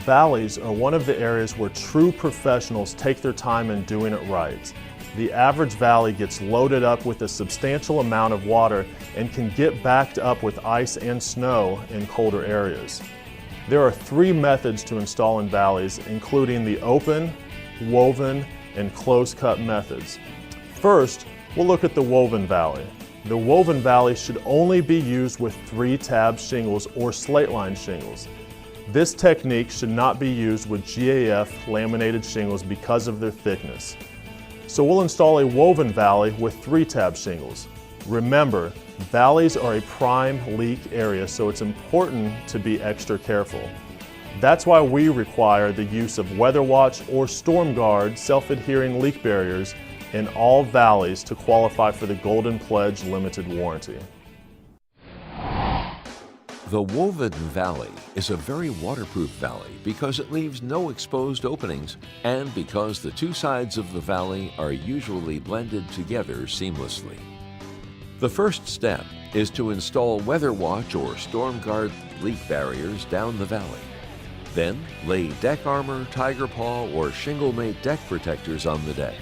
Valleys are one of the areas where true professionals take their time in doing it right. The average valley gets loaded up with a substantial amount of water and can get backed up with ice and snow in colder areas. There are 3 methods to install in valleys, including the open, woven, and close-cut methods. First, we'll look at the woven valley. The woven valley should only be used with 3-tab shingles or slate-lined shingles. This technique should not be used with GAF laminated shingles because of their thickness. So we'll install a woven valley with 3-tab shingles. Remember, valleys are a prime leak area, so it's important to be extra careful. That's why we require the use of Weather Watch or Storm Guard self-adhering leak barriers in all valleys to qualify for the Golden Pledge limited warranty. The woven valley is a very waterproof valley because it leaves no exposed openings and because the 2 sides of the valley are usually blended together seamlessly. The first step is to install Weather Watch or Storm Guard leak barriers down the valley. Then lay deck armor, tiger paw, or shingle-mate deck protectors on the deck.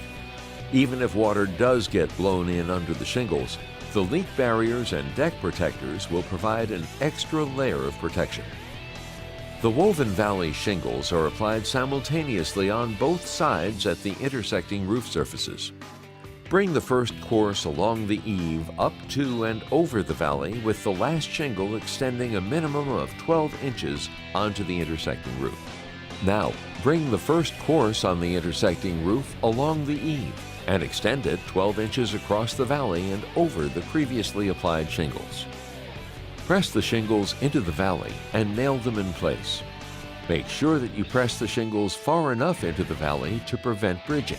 Even if water does get blown in under the shingles, the leak barriers and deck protectors will provide an extra layer of protection. The woven valley shingles are applied simultaneously on both sides at the intersecting roof surfaces. Bring the first course along the eave up to and over the valley with the last shingle extending a minimum of 12 inches onto the intersecting roof. Now, bring the first course on the intersecting roof along the eave and extend it 12 inches across the valley and over the previously applied shingles. Press the shingles into the valley and nail them in place. Make sure that you press the shingles far enough into the valley to prevent bridging.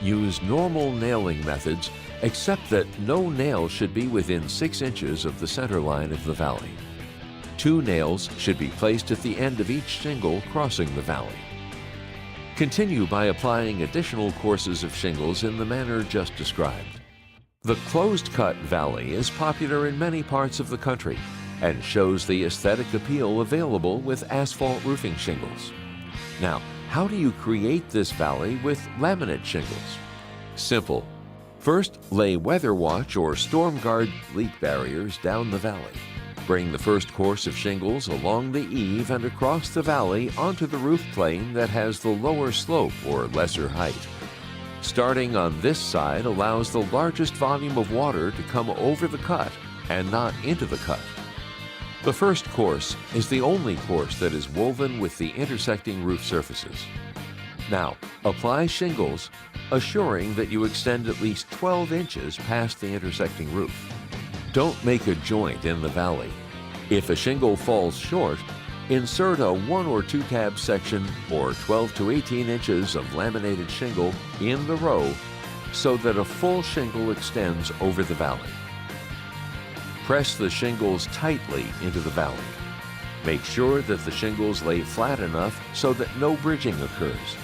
Use normal nailing methods, except that no nail should be within 6 inches of the center line of the valley. 2 nails should be placed at the end of each shingle crossing the valley. Continue by applying additional courses of shingles in the manner just described. The closed-cut valley is popular in many parts of the country and shows the aesthetic appeal available with asphalt roofing shingles. Now, how do you create this valley with laminate shingles? Simple. First, lay Weather Watch or Storm Guard leak barriers down the valley. Bring the first course of shingles along the eave and across the valley onto the roof plane that has the lower slope or lesser height. Starting on this side allows the largest volume of water to come over the cut and not into the cut. The first course is the only course that is woven with the intersecting roof surfaces. Now, apply shingles, assuring that you extend at least 12 inches past the intersecting roof. Don't make a joint in the valley. If a shingle falls short, insert a 1 or 2 tab section or 12 to 18 inches of laminated shingle in the row so that a full shingle extends over the valley. Press the shingles tightly into the valley. Make sure that the shingles lay flat enough so that no bridging occurs.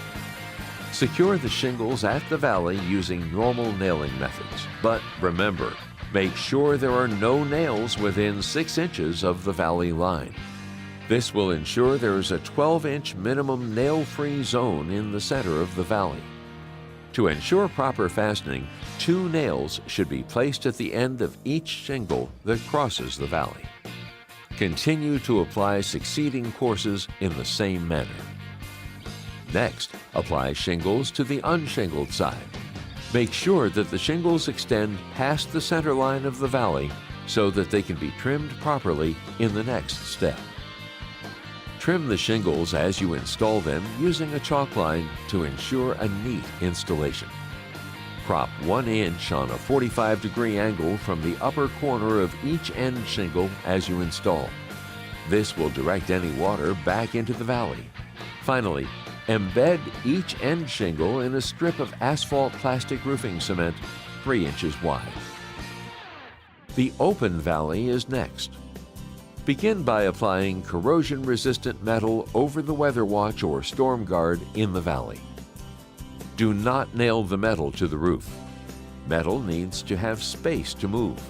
Secure the shingles at the valley using normal nailing methods, but remember, make sure there are no nails within 6 inches of the valley line. This will ensure there is a 12-inch minimum nail-free zone in the center of the valley. To ensure proper fastening, 2 nails should be placed at the end of each shingle that crosses the valley. Continue to apply succeeding courses in the same manner. Next, apply shingles to the unshingled side. Make sure that the shingles extend past the center line of the valley so that they can be trimmed properly in the next step. Trim the shingles as you install them using a chalk line to ensure a neat installation. Crop 1 inch on a 45-degree angle from the upper corner of each end shingle as you install. This will direct any water back into the valley. Finally, embed each end shingle in a strip of asphalt plastic roofing cement 3 inches wide. The open valley is next. Begin by applying corrosion-resistant metal over the Weather Watch or Storm Guard in the valley. Do not nail the metal to the roof. Metal needs to have space to move.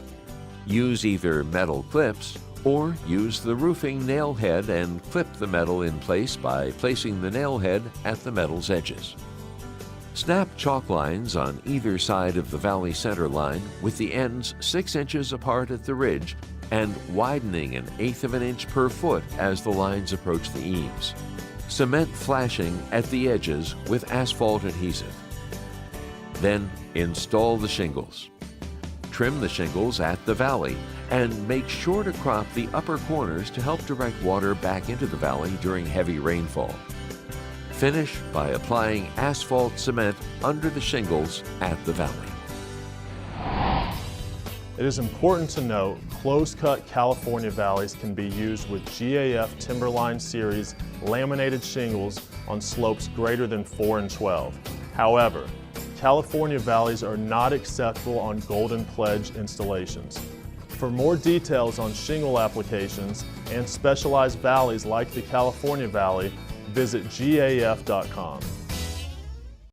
Use either metal clips Or use the roofing nail head and clip the metal in place by placing the nail head at the metal's edges. Snap chalk lines on either side of the valley center line with the ends 6 inches apart at the ridge and widening 1/8 of an inch per foot as the lines approach the eaves. Cement flashing at the edges with asphalt adhesive. Then install the shingles. Trim the shingles at the valley and make sure to crop the upper corners to help direct water back into the valley during heavy rainfall. Finish by applying asphalt cement under the shingles at the valley. It is important to note close-cut California valleys can be used with GAF Timberline Series laminated shingles on slopes greater than 4 and 12. However, California valleys are not acceptable on Golden Pledge installations. For more details on shingle applications and specialized valleys like the California Valley, visit gaf.com.